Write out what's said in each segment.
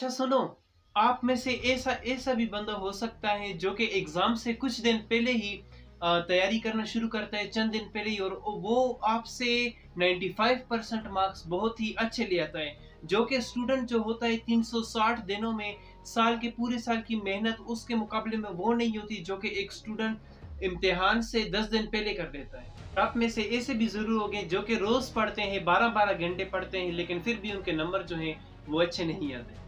अच्छा सुनो, आप में से ऐसा ऐसा भी बंदा हो सकता है जो कि एग्जाम से कुछ दिन पहले ही तैयारी करना शुरू करता है, चंद दिन पहले ही, और वो आपसे 95% मार्क्स बहुत ही अच्छे ले आता है। जो कि स्टूडेंट जो होता है 360 दिनों में साल के पूरे साल की मेहनत उसके मुकाबले में वो नहीं होती जो कि एक स्टूडेंट इम्तिहान से 10 दिन पहले कर लेता है। आप में से ऐसे भी जरूर होंगे जो कि रोज पढ़ते हैं, 12-12 घंटे पढ़ते हैं, लेकिन फिर भी उनके नंबर जो हैं वो अच्छे नहीं आते।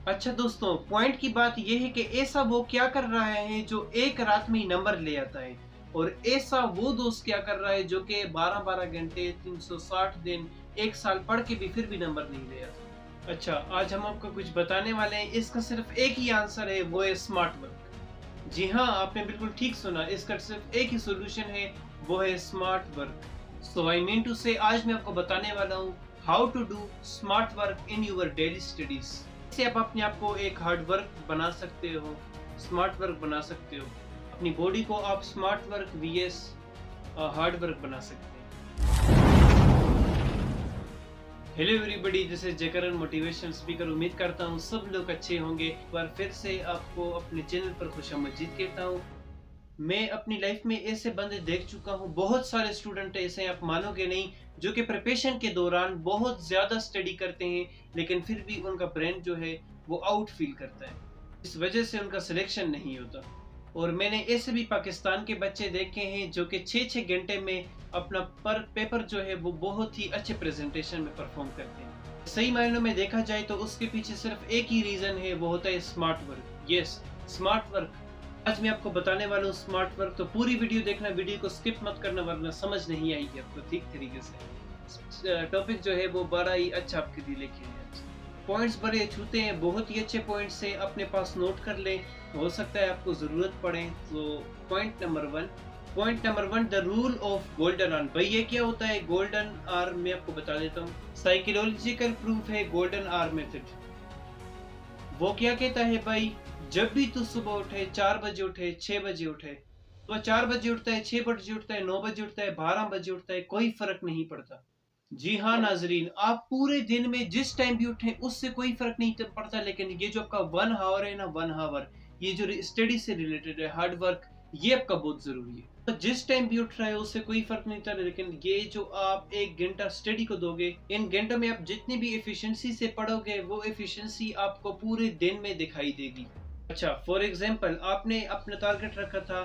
अच्छा दोस्तों, पॉइंट की बात यह है कि ऐसा वो क्या कर रहा है जो एक रात में ही नंबर ले आता है, और ऐसा वो दोस्त क्या कर रहा है जो कि 12-12 घंटे 360 दिन एक साल पढ़ के भी फिर भी नंबर नहीं ले आता। अच्छा, आज हम आपको कुछ बताने वाले हैं, इसका सिर्फ एक ही आंसर है, वो है स्मार्ट वर्क। जी हाँ, आपने बिल्कुल ठीक सुना, इसका सिर्फ एक ही सोल्यूशन है, वो है smart work. So I mean to say आज मैं आपको बताने वाला हूँ how to do smart work in your daily studies. इससे आप अपने आप को एक हार्ड वर्क बना सकते हो, स्मार्ट वर्क बना सकते हो। अपनी बॉडी को आप smart work vs hard work बना सकते हैं। Hello everybody, this is Jaikaran motivation speaker. उम्मीद करता हूँ सब लोग अच्छे होंगे। पर फिर से आपको अपने चैनल पर खुशामदीद कहता हूँ। मैं अपनी लाइफ में ऐसे बंदे देख चुका हूँ, बहुत सारे स्टूडेंट ऐसे हैं, आप मानोगे नहीं, जो कि प्रिपरेशन के दौरान बहुत ज्यादा स्टडी करते हैं, लेकिन फिर भी उनका ब्रेन जो है वो आउट फील करता है। इस वजह से उनका सिलेक्शन नहीं होता। और मैंने ऐसे भी पाकिस्तान के बच्चे देखे हैं जो कि 6-6 घंटे में अपना पर पेपर जो है वो बहुत ही अच्छे प्रेजेंटेशन में परफॉर्म करते हैं। सही मायनों में देखा जाए तो उसके पीछे सिर्फ एक ही रीजन है, वो होता है smart work. Yes, smart work. आज मैं आपको बताने वाला हूँ स्मार्ट वर्क, तो पूरी वीडियो देखना, वीडियो को स्किप मत करना वरना समझ नहीं आएगी आपको ठीक तरीके से। टॉपिक जो है वो बड़ा ही अच्छा आपके लिए लेके आया। पॉइंट्स बड़े छूते हैं, बहुत ही अच्छे पॉइंट्स से अपने पास नोट कर ले, हो सकता है आपको जरूरत पड़े। तो point number one, the rule of golden arm. भाई ये क्या होता है गोल्डन आर्म, मैं आपको बता देता हूँ। साइकोलॉजिकल प्रूफ है गोल्डन आर्म मेथड। वो क्या कहता है भाई, जब भी तू सुबह उठे, 4 बजे उठे, 6 बजे उठे, तो 4 बजे उठता है, 6 बजे उठता है, 9 बजे उठता है, 12 बजे उठता है, कोई फर्क नहीं पड़ता। जी हाँ नाजरीन, आप पूरे दिन में जिस टाइम भी उठे उससे कोई फर्क नहीं पड़ता, लेकिन ये जो आपका 1 आवर है ना, 1 आवर, ये जो स्टडी से रिलेटेड है, हार्ड वर्क, ये आपका बहुत जरूरी है। तो जिस टाइम भी उठ रहा है उससे कोई फर्क नहीं पड़ता, लेकिन ये जो आप 1 घंटा स्टडी को दोगे, इन घंटों में आप जितनी भी एफिशिएंसी से पढ़ोगे वो एफिशिएंसी आपको पूरे दिन में दिखाई देगी। अच्छा, फॉर एग्जाम्पल आपने अपना टारगेट रखा था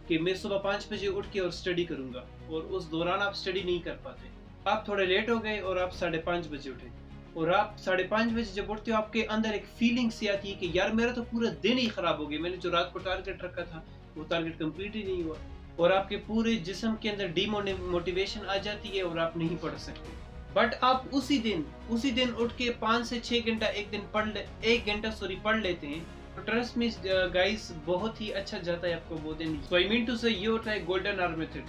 कि मैं सुबह 5 बजे उठ के और स्टडी करूंगा, और उस दौरान आप स्टडी नहीं कर पाते, आप थोड़े लेट हो गए और आप 5:30 बजे उठे, और आप 5:30 बजे जब उठते हो आपके अंदर एक फीलिंग सी आती है कि यार मेरा तो पूरा दिन ही खराब हो गया, मैंने जो रात को टारगेट रखा था वो टारगेट कंप्लीट ही नहीं हुआ, और आपके पूरे जिस्म के अंदर डीमोटिवेशन आ जाती है और आप नहीं पढ़ सकते। बट आप उसी दिन उठ के 5 से 6 घंटा एक दिन पढ़ ले, 1 घंटा सॉरी पढ़ लेते हैं, तो ट्रस्ट मी गाइस, बहुत ही अच्छा जाता है आपको वो दिन। सो आई मीन टू से ये होता है गोल्डन आवर मेथड।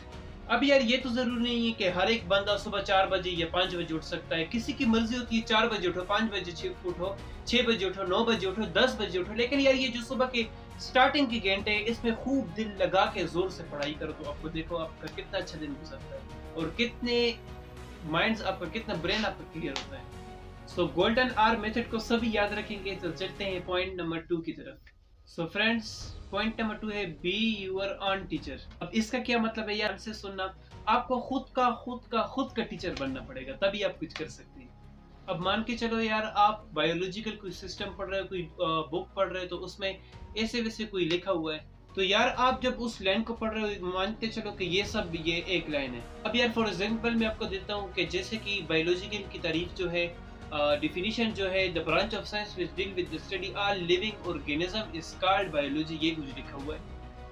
अब यार ये तो जरूरी नहीं है कि हर एक बंदा सुबह 4 बजे या 5 बजे उठ सकता है, किसी की मर्जी होती है 4 बजे उठो, 5 बजे उठो, 6 बजे उठो, 9 बजे उठो, 10 बजे उठो, लेकिन यार ये जो सुबह के स्टार्टिंग के घंटे हैं इसमें खूब दिल लगा के जोर से पढ़ाई करो, तो आपको देखो आपका कितना अच्छा दिन गुजरता है, और कितने माइंड्स आपका, कितना ब्रेन आपका क्लियर होता है। सो गोल्डन आवर मेथड को सभी याद रखेंगे, तो चलते हैं पॉइंट नंबर 2 की तरफ। सो फ्रेंड्स, पॉइंट नंबर 2 है बी यूर ऑन टीचर। अब इसका क्या मतलब है यार, से सुनना, आपको खुद का टीचर बनना पड़ेगा, तभी आप कुछ कर सकते हैं। अब मान के चलो यार, आप बायोलॉजिकल कोई सिस्टम पढ़ रहे हो, कोई बुक पढ़ रहे हो, तो उसमें ऐसे वैसे कोई लिखा हुआ है, तो यार आप जब उस लाइन को पढ़ रहे हो, मानते चलो कि ये एक लाइन है। अब यार फॉर एग्जांपल मैं आपको देता हूँ कि जैसे कि बायोलॉजिकल की तारीफ जो है, डिफिनीशन जो है, the branch of science which deal with the study all living organism is called biology, ये कुछ लिखा हुआ है।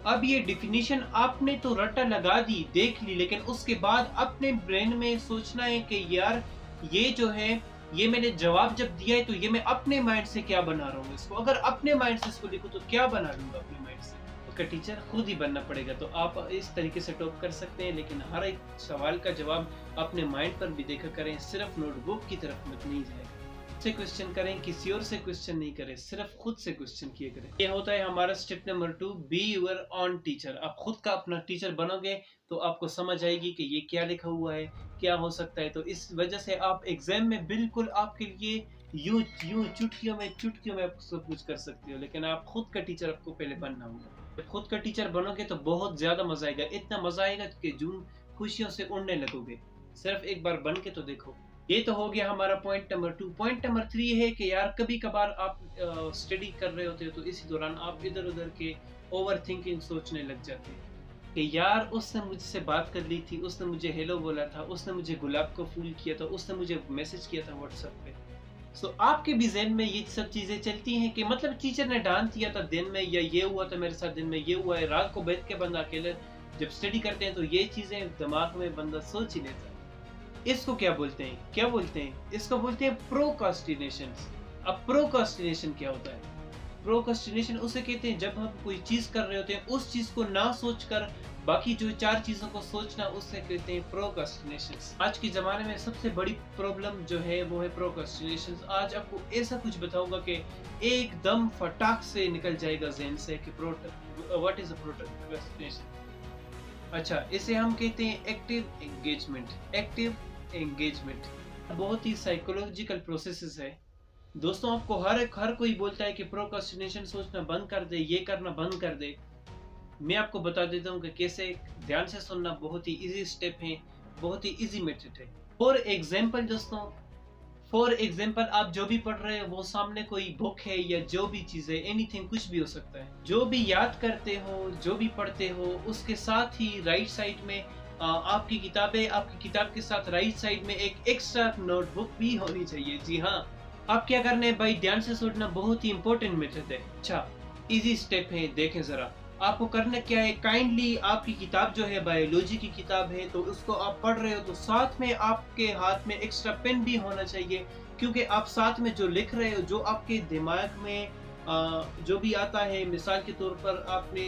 अब ये डिफिनीशन आपने तो रट्टा लगा दी, देख ली, लेकिन उसके बाद अपने ब्रेन में सोचना है कि यार ये जो है, ये मैंने जवाब जब दिया है तो ये मैं अपने माइंड से क्या बना रहा हूँ इसको, अगर अपने माइंड से इसको लिखूं तो क्या बना लूंगा अपने माइंड से। उसका टीचर खुद ही बनना पड़ेगा, तो आप इस तरीके से टॉप कर सकते हैं, लेकिन हर एक सवाल का जवाब अपने माइंड पर भी देखा करें, सिर्फ नोटबुक की तरफ मत नहीं जाए, से क्वेश्चन करें, किसी और से क्वेश्चन नहीं करें, सिर्फ खुद से क्वेश्चन किए करें। ये होता है हमारा step number 2, be your own teacher. आप खुद का अपना टीचर बनोगे तो आपको समझ आएगी कि ये क्या लिखा हुआ है, क्या हो सकता है, तो इस वजह से आप एग्जाम में बिल्कुल आपके लिए यूं यूं चुटकियों में आप सब कुछ कर सकते हो, लेकिन आप खुद का टीचर आपको पहले बनना होगा। जब खुद का टीचर बनोगे तो बहुत ज्यादा मजा आएगा, इतना मजा आएगा कि जून खुशियों से उड़ने लगोगे। सिर्फ एक बार बन के तो देखो। ये तो हो गया हमारा पॉइंट नंबर 2। पॉइंट नंबर 3 है कि यार कभी कभार आप स्टडी कर रहे होते हो तो इसी दौरान आप इधर उधर के ओवर थिंकिंग सोचने लग जाते हैं कि यार उसने मुझसे बात कर ली थी, उसने मुझे हेलो बोला था, उसने मुझे गुलाब का फूल किया था, उसने मुझे मैसेज किया था व्हाट्सएप पे। आपके भी ज़हन में ये सब चीज़ें चलती हैं कि मतलब टीचर ने डांट दिया था दिन में, या ये हुआ था मेरे साथ दिन में, ये हुआ है। रात को बैठ के बंदा अकेले जब स्टडी करते हैं तो ये चीज़ें दिमाग में बंदा सोच ही लेता है। इसको क्या बोलते हैं? क्या बोलते हैं? इसको बोलते हैं प्रोकास्टिनेशन। अब प्रोकास्टिनेशन क्या होता है? प्रोक्रेस्टिनेशन उसे कहते हैं जब हम कोई चीज कर रहे होते हैं उस चीज को ना सोचकर बाकी जो 4 चीजों को सोचना, उससे कहते हैं प्रोक्रेस्टिनेशन। आज के जमाने में सबसे बड़ी प्रॉब्लम जो है वो है प्रोक्रेस्टिनेशन। आज आपको ऐसा कुछ बताऊंगा कि एकदम फटाक से निकल जाएगा ज़हन से कि व्हाट इज अ प्रोक्रेस्टिनेशन। अच्छा, इसे हम कहते हैं एक्टिव एंगेजमेंट। एक्टिव एंगेजमेंट बहुत ही साइकोलॉजिकल प्रोसेसेस है। दोस्तों, आपको हर कोई बोलता है कि प्रोक्रास्टिनेशन सोचना बंद कर दे, ये करना बंद कर दे। मैं आपको बता देता हूँ कि कैसे। ध्यान से सुनना, बहुत ही इजी स्टेप है, बहुत ही इजी मेथड है। फॉर एग्जाम्पल दोस्तों, फॉर एग्जाम्पल आप जो भी पढ़ रहे हो वो सामने कोई बुक है या जो भी चीज है, एनीथिंग, कुछ भी हो सकता है। जो भी याद करते हो, जो भी पढ़ते हो, उसके साथ ही राइट साइड में आपकी किताबें, आपकी किताब के साथ राइट साइड में एक एक्स्ट्रा नोटबुक भी होनी चाहिए। जी हाँ, आप क्या करना है भाई, ध्यान से सुनना, बहुत ही इंपॉर्टेंट मेथड है। अच्छा, इजी स्टेप है, देखें जरा। आपको करना क्या है, काइंडली आपकी किताब जो है बायोलॉजी की किताब है तो उसको आप पढ़ रहे हो तो साथ में आपके हाथ में एक्स्ट्रा पेन भी होना चाहिए, क्योंकि आप साथ में जो लिख रहे हो, जो आपके दिमाग में जो भी आता है, मिसाल के तौर पर आपने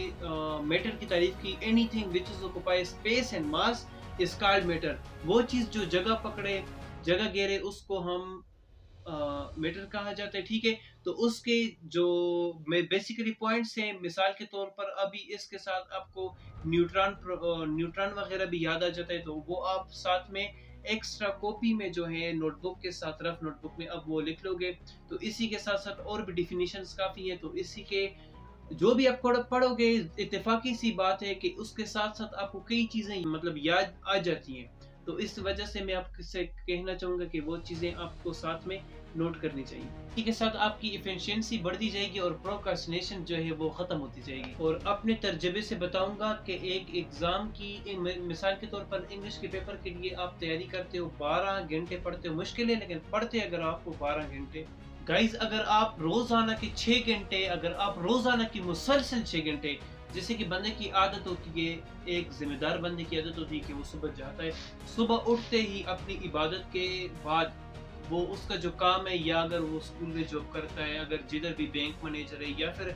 मैटर की तारीफ की, anything which is occupy space and mass is called matter. वो चीज जो जगह पकड़े, जगह घेरे, उसको हम मैटर कहा जाता है। ठीक है, तो उसके जो बेसिकली पॉइंट्स हैं, मिसाल के तौर पर अभी इसके साथ आपको न्यूट्रॉन वगैरह भी याद आ जाता है, तो वो आप साथ में एक्स्ट्रा कॉपी में जो है नोटबुक के साथ, रफ नोटबुक में अब वो लिख लोगे। तो इसी के साथ साथ और भी डिफिनीशंस काफ़ी है, तो इसी के जो भी आप पढ़ोगे, इत्तेफाकी सी बात है कि उसके साथ साथ आपको कई चीजें मतलब याद आ जाती हैं। तो इस वजह से मैं आपसे कहना चाहूंगा कि वो चीजें आपको साथ में नोट करनी चाहिए। इसी के साथ आपकी इफिशिएंसी बढ़ती जाएगी और प्रोक्रास्टिनेशन जो है वो खत्म होती जाएगी। और अपने तर्जबे से बताऊंगा कि एक एग्जाम की मिसाल के तौर पर इंग्लिश के पेपर के लिए आप तैयारी करते हो, 12 घंटे पढ़ते हो, मुश्किल है लेकिन पढ़ते अगर आपको 12 घंटे। गाइज, अगर आप रोजाना के 6 घंटे, अगर आप रोजाना की मुसलसल 6 घंटे, जैसे कि बंदे की आदत होती है, एक जिम्मेदार बंदे की आदत होती है कि वो सुबह जाता है, सुबह उठते ही अपनी इबादत के बाद वो उसका जो काम है, या अगर वो स्कूल में जॉब करता है, अगर जिधर भी बैंक मैनेजर है या फिर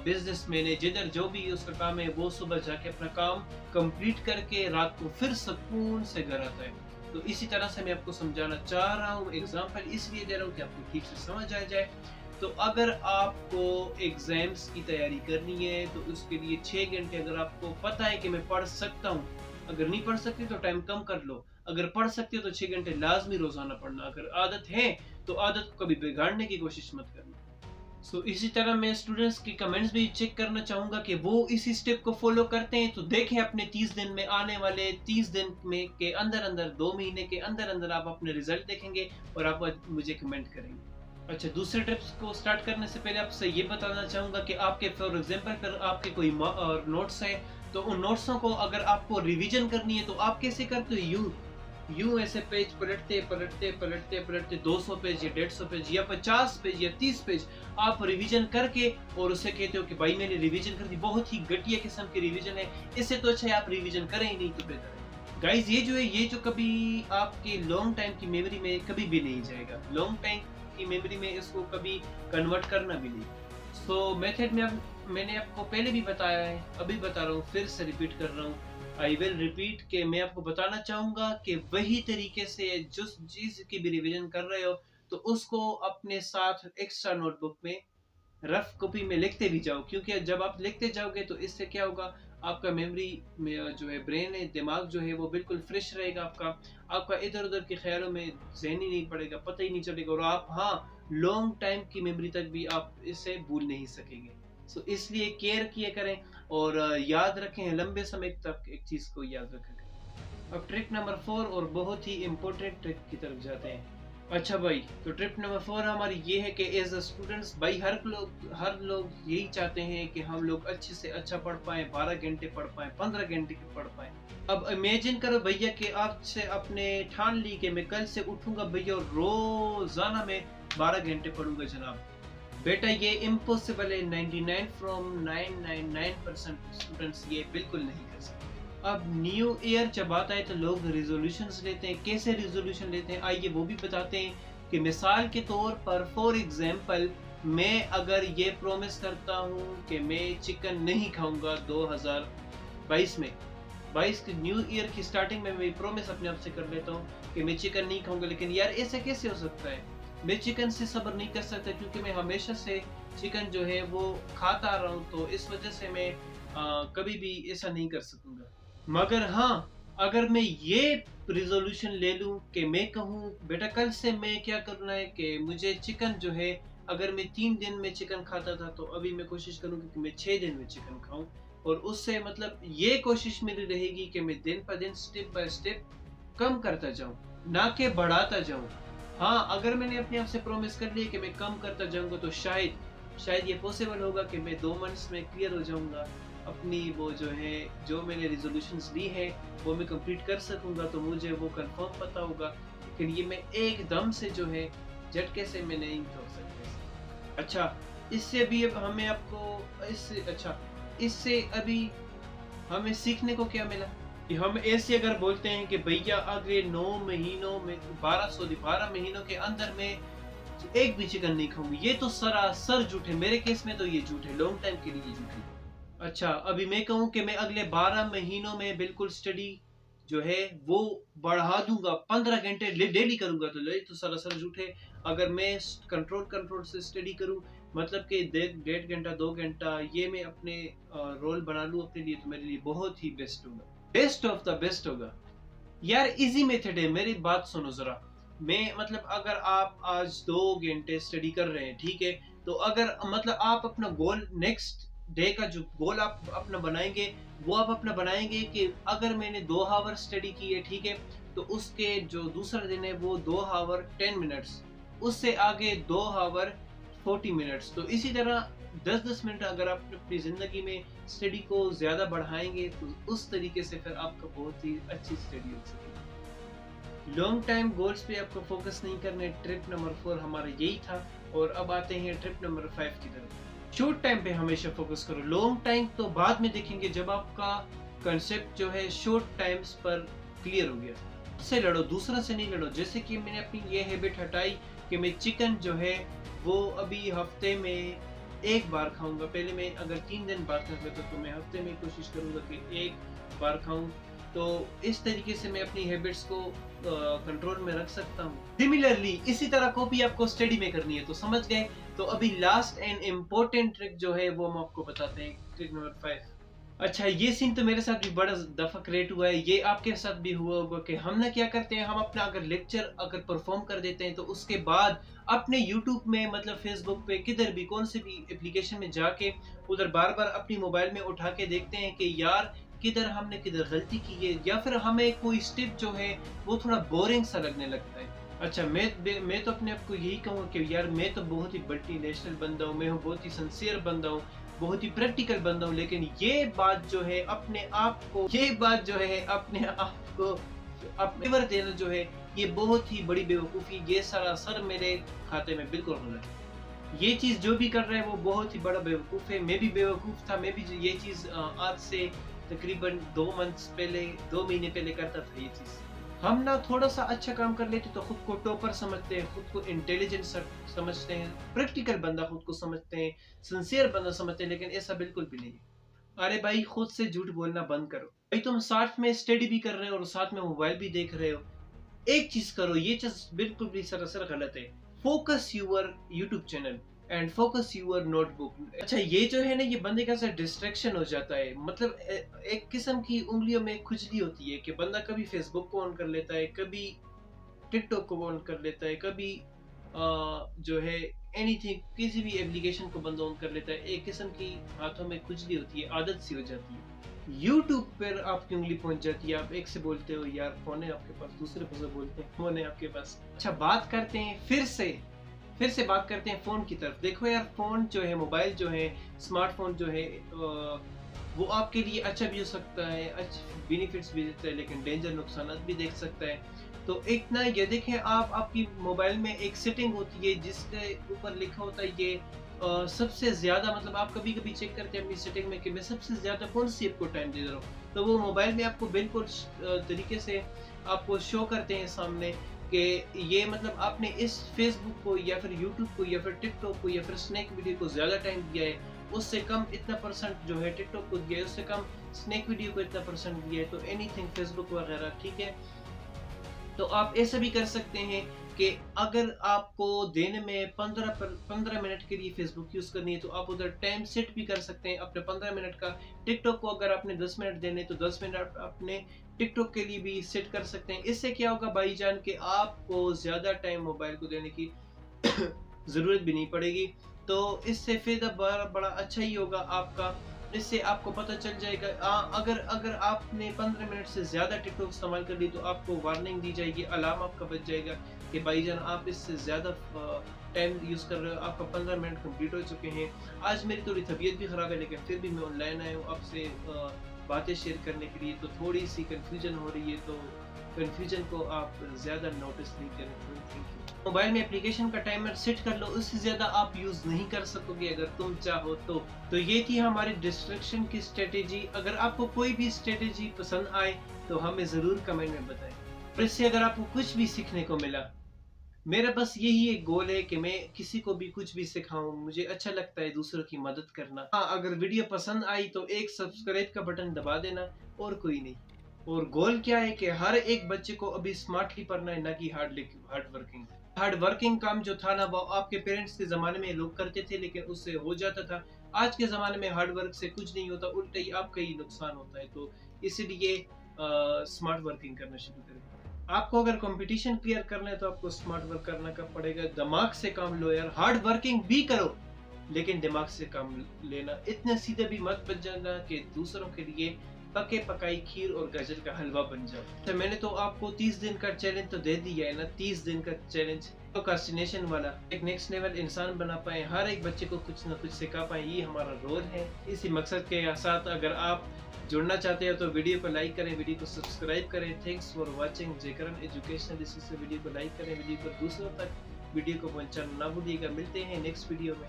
बिजनेस मैन है, जिधर जो भी उसका काम है, वो सुबह जाके अपना काम कंप्लीट करके रात को फिर सुकून से घर आता है। तो इसी तरह से मैं आपको समझाना चाह रहा हूँ, एग्जाम्पल इसलिए दे रहा हूँ कि आपको ठीक से समझ आ जाए। तो अगर आपको एग्जाम्स की तैयारी करनी है तो उसके लिए 6 घंटे अगर आपको पता है कि मैं पढ़ सकता हूँ, अगर नहीं पढ़ सकते तो टाइम कम कर लो, अगर पढ़ सकते हो तो 6 घंटे लाजमी रोजाना पढ़ना। अगर आदत है तो आदत को कभी बिगाड़ने की कोशिश मत करना। इसी तरह मैं स्टूडेंट्स के कमेंट्स भी चेक करना चाहूंगा कि वो इसी स्टेप को फॉलो करते हैं, तो देखें अपने 30 दिन में, आने वाले 30 दिन में के अंदर अंदर, 2 महीने के अंदर अंदर आप अपने रिजल्ट देखेंगे और आप मुझे कमेंट करेंगे। अच्छा, दूसरे टिप्स को स्टार्ट करने से पहले आपसे ये बताना चाहूंगा कि आपके फॉर एग्जांपल पर आपके कोई नोट्स है, तो उन नोट्सों को अगर आपको रिवीजन करनी है तो आप कैसे करते हो, यूं ऐसे पेज पलटते पलटते पलटते पलटते 200 पेज या 150 पेज या 50 पेज या 30 पेज आप रिवीजन करके और उसे कहते हो कि भाई मैंने रिवीजन कर दी, बहुत ही घटिया किस्म की रिवीजन है, इससे तो अच्छा है आप रिवीजन करें ही नहीं तो बेहतर है। गाइज, ये जो है, ये जो कभी आपके लॉन्ग टाइम की मेमोरी में कभी भी नहीं जाएगा, लॉन्ग टाइम की मेमोरी में इसको कभी कन्वर्ट करना भी नहीं। मेथड में मैंने आपको पहले भी बताया है, अभी बता रहा हूँ, फिर से रिपीट कर रहा हूँ, आई विल रिपीट, के मैं आपको बताना चाहूंगा कि वही तरीके से जिस चीज की भी रिवीजन कर रहे हो तो उसको अपने साथ एक्स्ट्रा नोटबुक में रफ कॉपी में लिखते भी जाओ, क्योंकि जब आप लिखते जाओगे तो इससे क्या होगा, आपका मेमोरी में जो है ब्रेन है, दिमाग जो है वो बिल्कुल फ्रेश रहेगा आपका इधर उधर के ख्यालों में जहन ही नहीं पड़ेगा, पता ही नहीं चलेगा, और आप हाँ लॉन्ग टाइम की मेमोरी तक भी आप इसे भूल नहीं सकेंगे। सो इसलिए केयर किया करें और याद रखें लंबे समय तक एक चीज़ को याद रखें। अब ट्रिक नंबर 4 और बहुत ही इम्पोर्टेंट ट्रिक की तरफ जाते हैं। अच्छा भाई, तो ट्रिप नंबर 4 हमारी ये है कि एज अ स्टूडेंट्स भाई हर लोग यही चाहते हैं कि हम लोग अच्छे से अच्छा पढ़ पाएं, 12 घंटे पढ़ पाएं, 15 घंटे पढ़ पाएं। अब इमेजिन करो भैया कि आपसे अपने ठान ली कि मैं कल से उठूंगा भैया और रोजाना मैं 12 घंटे पढ़ूंगा जनाब। बेटा ये इम्पॉसिबल है, 99 फ्रॉम 999% स्टूडेंट्स ये बिल्कुल नहीं कर सकते। अब न्यू ईयर जब आता है तो लोग रिजोल्यूशंस लेते हैं। कैसे रिजोल्यूशन लेते हैं आइए वो भी बताते हैं कि मिसाल के तौर पर फॉर एग्जांपल मैं अगर ये प्रॉमिस करता हूँ कि मैं चिकन नहीं खाऊंगा 2022 में, 22 के न्यू ईयर की स्टार्टिंग में मैं प्रॉमिस अपने आप से कर लेता हूँ कि मैं चिकन नहीं खाऊंगा। लेकिन यार ऐसा कैसे हो सकता है? मैं चिकन से सब्र नहीं कर सकता क्योंकि मैं हमेशा से चिकन जो है वो खाता आ रहा हूँ, तो इस वजह से मैं कभी भी ऐसा नहीं कर सकूंगा। मगर हाँ, अगर मैं ये रिजोल्यूशन ले लूं कि मैं कहूँ बेटा कल से मैं क्या करना है कि मुझे चिकन जो है, अगर मैं 3 दिन में चिकन खाता था तो अभी मैं कोशिश करूंगा कि मैं 6 दिन में चिकन खाऊं, और उससे मतलब ये कोशिश मेरी रहेगी कि मैं दिन पर दिन स्टेप बाय स्टेप कम करता जाऊं, ना कि बढ़ाता जाऊं। हाँ, अगर मैंने अपने आप से प्रॉमिस कर लिया कि मैं कम करता जाऊंगा तो शायद ये पॉसिबल होगा कि मैं 2 मंथ्स में क्लियर हो जाऊंगा, अपनी वो जो है जो मैंने रिजोल्यूशंस ली है वो मैं कंप्लीट कर सकूंगा, तो मुझे वो कंफर्म पता होगा। लेकिन ये मैं एकदम से जो है झटके से मैं नहीं कर सकता। अच्छा, इससे अभी अब हमें आपको इससे अभी हमें सीखने को क्या मिला कि हम ऐसे अगर बोलते हैं कि भैया अगले 9 महीनों में 12 महीनों के अंदर में एक भी चिकन नहीं खाऊंगी, ये तो सरासर झूठ है। मेरे केस में तो ये झूठ है, लॉन्ग टाइम के लिए झूठ है। अच्छा, अभी मैं कहूँ कि मैं अगले 12 महीनों में बिल्कुल स्टडी जो है वो बढ़ा दूंगा, 15 घंटे डेली करूंगा, तो ये तो सरासर झूठ है। अगर मैं कंट्रोल से स्टडी करूं, मतलब कि 1.5 घंटा 2 घंटा ये मैं अपने रोल बना लूं अपने लिए, तो मेरे लिए बहुत ही बेस्ट होगा, बेस्ट ऑफ द बेस्ट होगा। यार इजी मेथड है, मेरी बात सुनो जरा। मैं मतलब अगर आप आज 2 घंटे स्टडी कर रहे हैं, ठीक है, तो अगर मतलब आप अपना गोल नेक्स्ट डे का जो गोल आप अपना बनाएंगे वो आप अपना बनाएंगे कि अगर मैंने 2 आवर स्टडी की है, ठीक है, तो उसके जो दूसरा दिन है वो 2 आवर 10 मिनट्स, उससे आगे 2 आवर 40 मिनट्स। तो इसी तरह 10-10 मिनट अगर आप अपनी जिंदगी में स्टडी को ज्यादा बढ़ाएंगे तो उस तरीके से फिर आपका बहुत ही अच्छी स्टडी हो सकेगी। लॉन्ग टाइम गोल्स पे आपको फोकस नहीं करना है। ट्रिप नंबर 4 हमारा यही था, और अब आते हैं ट्रिप नंबर 5 की तरफ। शॉर्ट टाइम पे हमेशा फोकस करो, लॉन्ग टाइम तो बाद में देखेंगे जब आपका कंसेप्ट जो है शॉर्ट टाइम्स पर क्लियर हो गया। उससे लड़ो, दूसरा से नहीं लड़ो। जैसे कि मैंने अपनी ये हैबिट हटाई कि मैं चिकन जो है वो अभी हफ्ते में 1 बार खाऊंगा। पहले मैं अगर 3 दिन बाद कर लेता तो मैं हफ्ते में कोशिश करूंगा कि 1 बार खाऊं। तो इस तरीके से मैं अपनी हैबिट्स को कंट्रोल में रख सकता हूँ। सिमिलरली इसी तरह कॉपी आपको स्टडी में करनी है, तो समझ गए। तो अभी लास्ट एंड इम्पोर्टेंट ट्रिक जो है वो हम आपको बताते हैं, ट्रिक नंबर 5। अच्छा, ये सीन तो मेरे साथ भी बड़ा दफा क्रिएट हुआ है, ये आपके साथ भी हुआ होगा कि हम ना क्या करते हैं, हम अपना अगर लेक्चर अगर परफॉर्म कर देते हैं तो उसके बाद अपने YouTube में मतलब फेसबुक पे किधर भी कौन से भी एप्लीकेशन में जाके उधर बार बार अपनी मोबाइल में उठा के देखते हैं कि यार किधर गलती की है, या फिर हमें कोई स्टेप जो है वो थोड़ा बोरिंग सा लगने लगता है। अच्छा, मैं तो अपने आप को यही कहूँगा कि यार मैं तो बहुत ही मल्टीनेशनल बंदा हूँ, मैं हूँ बहुत ही सिंसियर बंदा हूँ, बहुत ही प्रैक्टिकल बंदा हूँ, लेकिन ये बात जो है अपने आप को फेवर देना जो है ये बहुत ही बड़ी बेवकूफ़ी, ये सरासर मेरे खाते में बिल्कुल गलत है। ये चीज़ जो भी कर रहा है वो बहुत ही बड़ा बेवकूफ़ है। मैं भी बेवकूफ़ था, मैं भी ये चीज़ आज से तकरीबन 2 महीने पहले करता था ये चीज़। हम ना थोड़ा सा अच्छा काम कर लेते तो खुद को टॉपर समझते हैं, खुद को इंटेलिजेंट समझते हैं, प्रैक्टिकल बंदा खुद को समझते हैं, सिंसियर बंदा समझते हैं, लेकिन ऐसा बिल्कुल भी नहीं है। अरे भाई, खुद से झूठ बोलना बंद करो भाई। तुम साथ में स्टडी भी कर रहे हो और साथ में मोबाइल भी देख रहे हो, एक चीज करो, ये चीज बिल्कुल भी सरासर गलत है। Focus your YouTube channel. And focus your notebook. अच्छा, ये जो है ना, ये बंदे का डिस्ट्रैक्शन हो जाता है, मतलब एक किस्म की उंगलियों में खुजली होती है कि बंदा कभी फेसबुक को ऑन कर लेता है, कभी टिकटॉक को ऑन कर लेता है, कभी जो है एनीथिंग, किसी भी एप्लीकेशन को बंदा ऑन कर लेता है। एक किस्म की हाथों में खुजली होती है, आदत सी हो जाती है। यूट्यूब पर आपकी उंगली पहुंच जाती है, आप एक से बोलते हो यार फोन है आपके पास, दूसरे से बोलते हैं फोन है आपके पास। अच्छा, बात करते हैं फिर से बात करते हैं फोन की तरफ। देखो यार, फोन जो है, मोबाइल जो है, स्मार्टफोन जो है, वो आपके लिए अच्छा भी हो सकता है, अच्छे बेनिफिट्स भी देता है, लेकिन डेंजर, नुकसान भी देख सकता है। तो एक ना, ये देखें आप, आपकी मोबाइल में एक सेटिंग होती है जिसके ऊपर लिखा होता है ये सबसे ज्यादा, मतलब आप कभी कभी चेक करते हैं अपनी सेटिंग में कि मैं सबसे ज्यादा कौन सी ऐप को टाइम दे रहा हूँ, तो वो मोबाइल में आपको बिल्कुल तरीके से आपको शो करते हैं सामने कि ये, मतलब आपने इस फेसबुक को या फिर यूट्यूब को या फिर टिकटॉक को या फिर स्नैक वीडियो को ज्यादा टाइम दिया है, उससे कम इतना परसेंट जो है टिकटॉक को दिया है, उससे कम स्नैक वीडियो को इतना परसेंट दिया है, तो एनीथिंग फेसबुक वगैरह, ठीक है। तो आप ऐसा भी कर सकते हैं कि अगर आपको दिन में 15 मिनट के लिए फेसबुक यूज करनी है, तो आप उधर टाइम सेट भी कर सकते हैं अपने 15 मिनट का। टिकटॉक को अगर आपने 10 मिनट देने, तो 10 मिनट अपने टिकटॉक के लिए भी सेट कर सकते हैं। इससे क्या होगा भाईजान, कि आपको ज्यादा टाइम मोबाइल को देने की जरूरत भी नहीं पड़ेगी। तो इससे फायदा बड़ा अच्छा ही होगा आपका। इससे आपको पता चल जाएगा, अगर आपने 15 मिनट से ज्यादा टिकटॉक इस्तेमाल कर ली, तो आपको वार्निंग दी जाएगी, अलार्म आपका बज जाएगा कि भाईजान आप इससे ज्यादा टाइम यूज कर रहे हो, आपका 15 मिनट कंप्लीट हो चुके हैं। आज मेरी थोड़ी तबीयत भी खराब है, लेकिन फिर भी मैं ऑनलाइन आया हूँ आपसे बातें शेयर करने के लिए। तो थोड़ी सी कंफ्यूजन हो रही है, तो कंफ्यूजन को आप ज्यादा नोटिस नहीं करें। मोबाइल में एप्लीकेशन का टाइमर सेट कर लो, उससे ज्यादा आप यूज नहीं कर सकोगे अगर तुम चाहो तो ये थी हमारी डिस्ट्रैक्शन की स्ट्रेटेजी। अगर आपको कोई भी स्ट्रेटेजी पसंद आए तो हमें जरूर कमेंट में बताएं, और इससे अगर आपको कुछ भी सीखने को मिला, मेरा बस यही एक गोल है कि मैं किसी को भी कुछ भी सिखाऊं। मुझे अच्छा लगता है दूसरों की मदद करना। हाँ, अगर वीडियो पसंद आई तो एक सब्सक्राइब का बटन दबा देना, और कोई नहीं। और गोल क्या है कि हर एक बच्चे को अभी स्मार्टली पढ़ना है, ना कि हार्ड वर्किंग काम जो था ना, वो आपके पेरेंट्स के जमाने में लोग करते थे, लेकिन उससे हो जाता था। आज के जमाने में हार्ड वर्क से कुछ नहीं होता, उल्टा ही आपका ही नुकसान होता है। तो इसलिए स्मार्ट वर्किंग करना शुरू करें। आपको अगर कंपटीशन क्लियर करना है, तो आपको स्मार्ट वर्क करना का पड़ेगा। दिमाग से काम लो यार, हार्ड वर्किंग भी करो, लेकिन दिमाग से काम लेना। इतने सीधे भी मत बन जाना कि दूसरों के लिए पके पकाई खीर और गाजर का हलवा बन जाओ। तो मैंने तो आपको 30 दिन का चैलेंज तो दे दिया है ना, 30 दिन का चैलेंज प्रोक्रास्टिनेशन वाला। एक नेक्स्ट लेवल इंसान बना पाए, हर एक बच्चे को कुछ ना कुछ सिखा पाए, ये हमारा रोल है। इसी मकसद के साथ अगर आप जुड़ना चाहते हो तो वीडियो को लाइक करें, वीडियो को सब्सक्राइब करें। थैंक्स फॉर वाचिंग जेकरन एजुकेशनल। इसी से वीडियो को लाइक करें, वीडियो को दूसरों तक वीडियो को पहुंचाना ना भूलिएगा। मिलते हैं नेक्स्ट वीडियो में।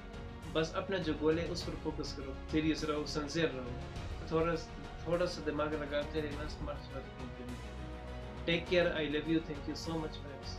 बस अपना जो गोल है उस पर फोकस करो, सीरियस रहो, सिंसियर रहो, थोड़ा सा दिमाग लगाते रहना स्मार्ट वर्किंग के लिए। Take care, I love you, thank you so much friends.